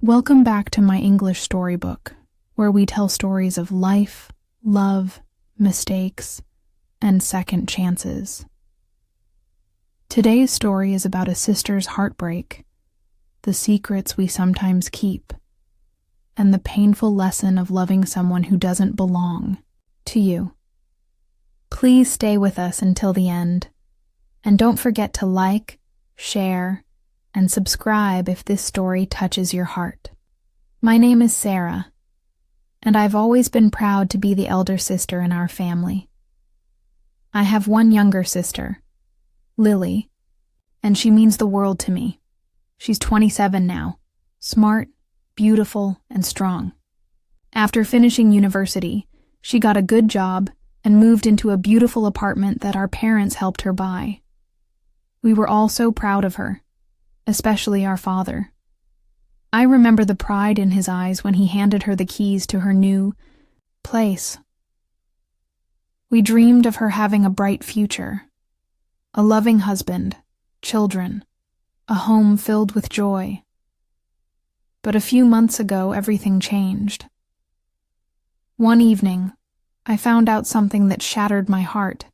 Welcome back to my English storybook, where we tell stories of life, love, mistakes, and second chances. Today's story is about a sister's heartbreak, the secrets we sometimes keep, and the painful lesson of loving someone who doesn't belong to you. Please stay with us until the end, and don't forget to like, share, and subscribe if this story touches your heart. My name is Sarah, and I've always been proud to be the elder sister in our family. I have one younger sister, Lily, and she means the world to me. She's 27 now, smart, beautiful, and strong. After finishing university, she got a good job and moved into a beautiful apartment that our parents helped her buy. We were all so proud of her, especially our father. I remember the pride in his eyes when he handed her the keys to her new place. We dreamed of her having a bright future, a loving husband, children, a home filled with joy. But a few months ago, everything changed. One evening, I found out something that shattered my heart.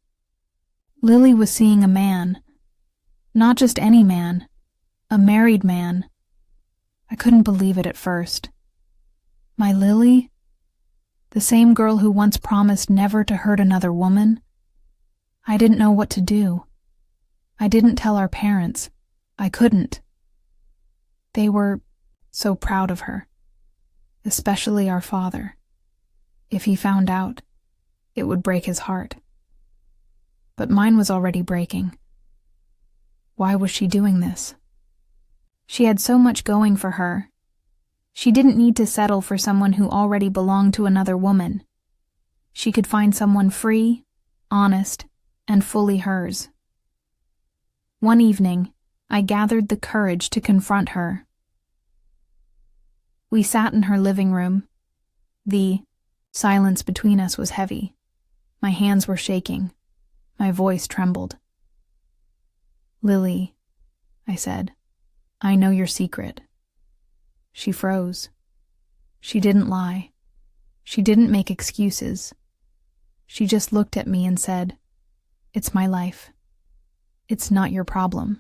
Lily was seeing a man, not just any man, a married man. I couldn't believe it at first. My Lily? The same girl who once promised never to hurt another woman? I didn't know what to do. I didn't tell our parents. I couldn't. They were so proud of her, especially our father. If he found out, it would break his heart. But mine was already breaking. Why was she doing this? She had so much going for her. She didn't need to settle for someone who already belonged to another woman. She could find someone free, honest, and fully hers. One evening, I gathered the courage to confront her. We sat in her living room. The silence between us was heavy. My hands were shaking. My voice trembled. "Lily," I said, "I know your secret." She froze. She didn't lie. She didn't make excuses. She just looked at me and said, "It's my life. It's not your problem."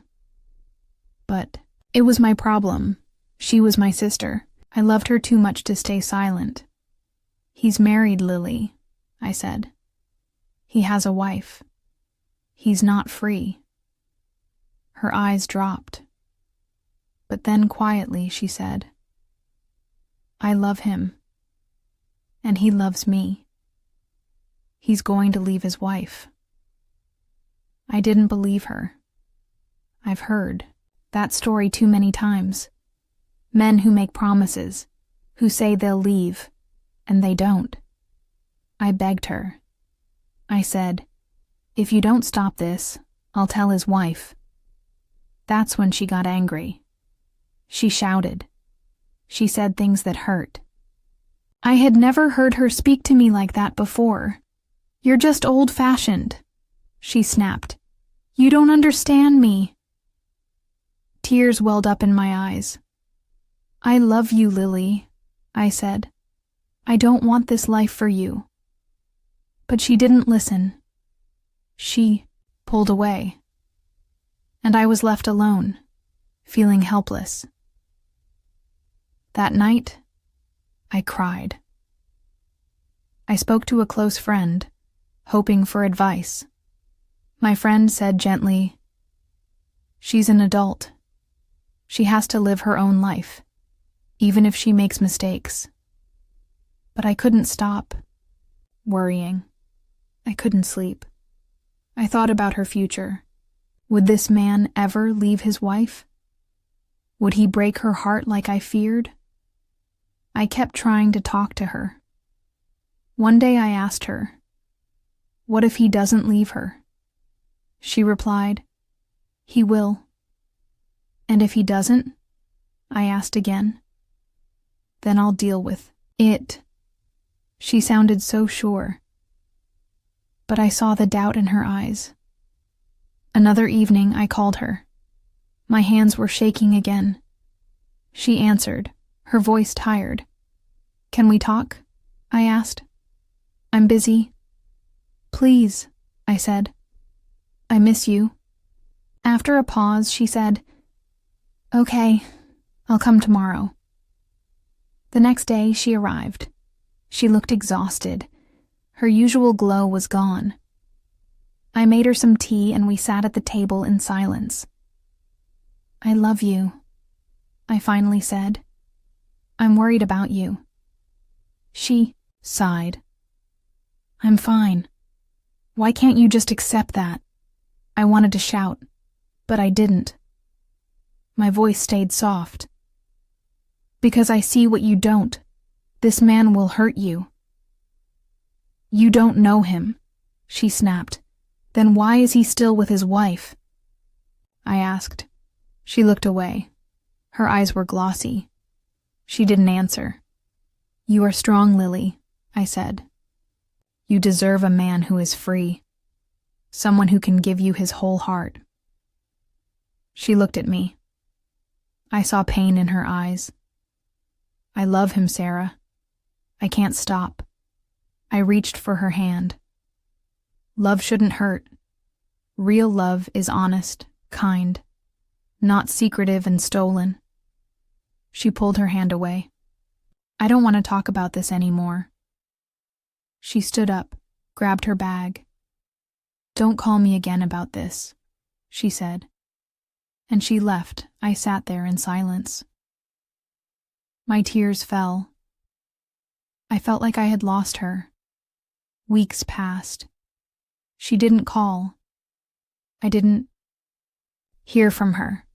But it was my problem. She was my sister. I loved her too much to stay silent. "He's married, Lily," I said. "He has a wife. He's not free." Her eyes dropped. But then quietly she said, "I love him, and he loves me. He's going to leave his wife." I didn't believe her. I've heard that story too many times. Men who make promises, who say they'll leave, and they don't. I begged her. I said, "If you don't stop this, I'll tell his wife." That's when she got angry. She shouted. She said things that hurt. I had never heard her speak to me like that before. "You're just old-fashioned," she snapped. "You don't understand me." Tears welled up in my eyes. "I love you, Lily," I said. "I don't want this life for you." But she didn't listen. She pulled away. And I was left alone, feeling helpless. That night, I cried. I spoke to a close friend, hoping for advice. My friend said gently, "She's an adult. She has to live her own life, even if she makes mistakes." But I couldn't stop worrying. I couldn't sleep. I thought about her future. Would this man ever leave his wife? Would he break her heart like I feared? I kept trying to talk to her. One day I asked her, "What if he doesn't leave her?" She replied, "He will." "And if he doesn't?" I asked again. "Then I'll deal with it." She sounded so sure. But I saw the doubt in her eyes. Another evening, I called her. My hands were shaking again. She answered, her voice tired. "Can we talk?" I asked. "I'm busy." "Please," I said. "I miss you." After a pause, she said, "Okay, I'll come tomorrow." The next day, she arrived. She looked exhausted. Her usual glow was gone. I made her some tea and we sat at the table in silence. "I love you," I finally said. "I'm worried about you." She sighed. "I'm fine. Why can't you just accept that?" I wanted to shout, but I didn't. My voice stayed soft. "Because I see what you don't. This man will hurt you." "You don't know him," she snapped. "Then why is he still with his wife?" I asked. She looked away. Her eyes were glossy. She didn't answer. "You are strong, Lily," I said. "You deserve a man who is free. Someone who can give you his whole heart." She looked at me. I saw pain in her eyes. "I love him, Sarah. I can't stop." I reached for her hand. "Love shouldn't hurt. Real love is honest, kind, not secretive and stolen." She pulled her hand away. "I don't want to talk about this anymore." She stood up, grabbed her bag. "Don't call me again about this," she said. And she left. I sat there in silence. My tears fell. I felt like I had lost her. Weeks passed. She didn't call. I didn't hear from her.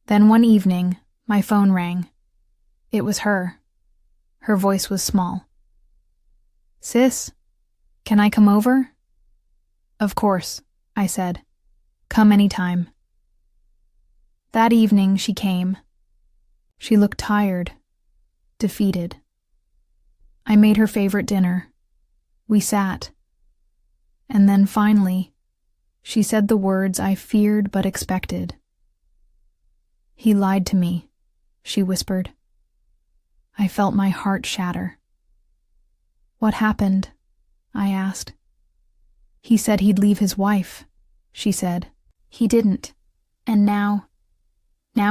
Then one evening, my phone rang. It was her. Her voice was small. "Sis, can I come over?" "Of course," I said. "Come anytime." That evening she came. She looked tired, defeated. I made her favorite dinner. We sat. And then finally, she said the words I feared but expected. "He lied to me," she whispered. I felt my heart shatter. "What happened?" I asked. "He said he'd leave his wife," she said. "He didn't. And now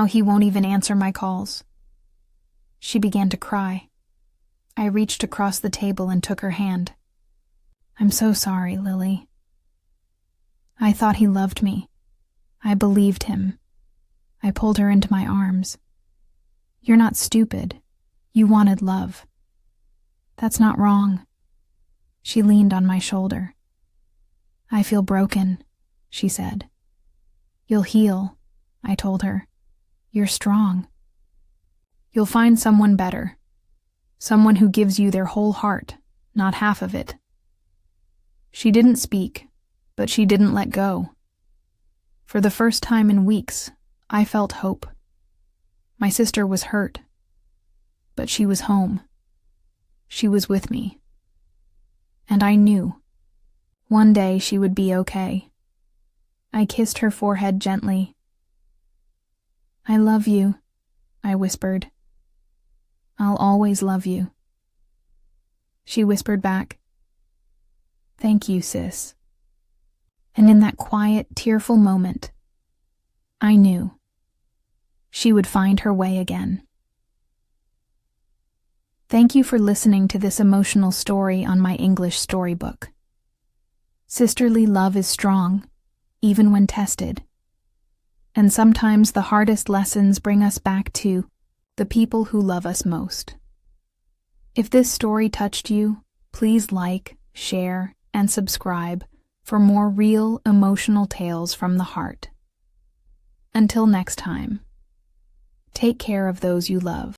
he won't even answer my calls." She began to cry. I reached across the table and took her hand. "I'm so sorry, Lily. I thought he loved me. I believed him." I pulled her into my arms. "You're not stupid. You wanted love. That's not wrong." She leaned on my shoulder. "I feel broken," she said. "You'll heal," I told her. "You're strong. You'll find someone better. Someone who gives you their whole heart, not half of it." She didn't speak, but she didn't let go. For the first time in weeks, I felt hope. My sister was hurt, but she was home. She was with me. And I knew one day she would be okay. I kissed her forehead gently. "I love you," I whispered. "I'll always love you." She whispered back, "Thank you, sis." And in that quiet, tearful moment, I knew she would find her way again. Thank you for listening to this emotional story on my English storybook. Sisterly love is strong, even when tested. And sometimes the hardest lessons bring us back to the people who love us most. If this story touched you, please like, share, and subscribe for more real emotional tales from the heart. Until next time, take care of those you love.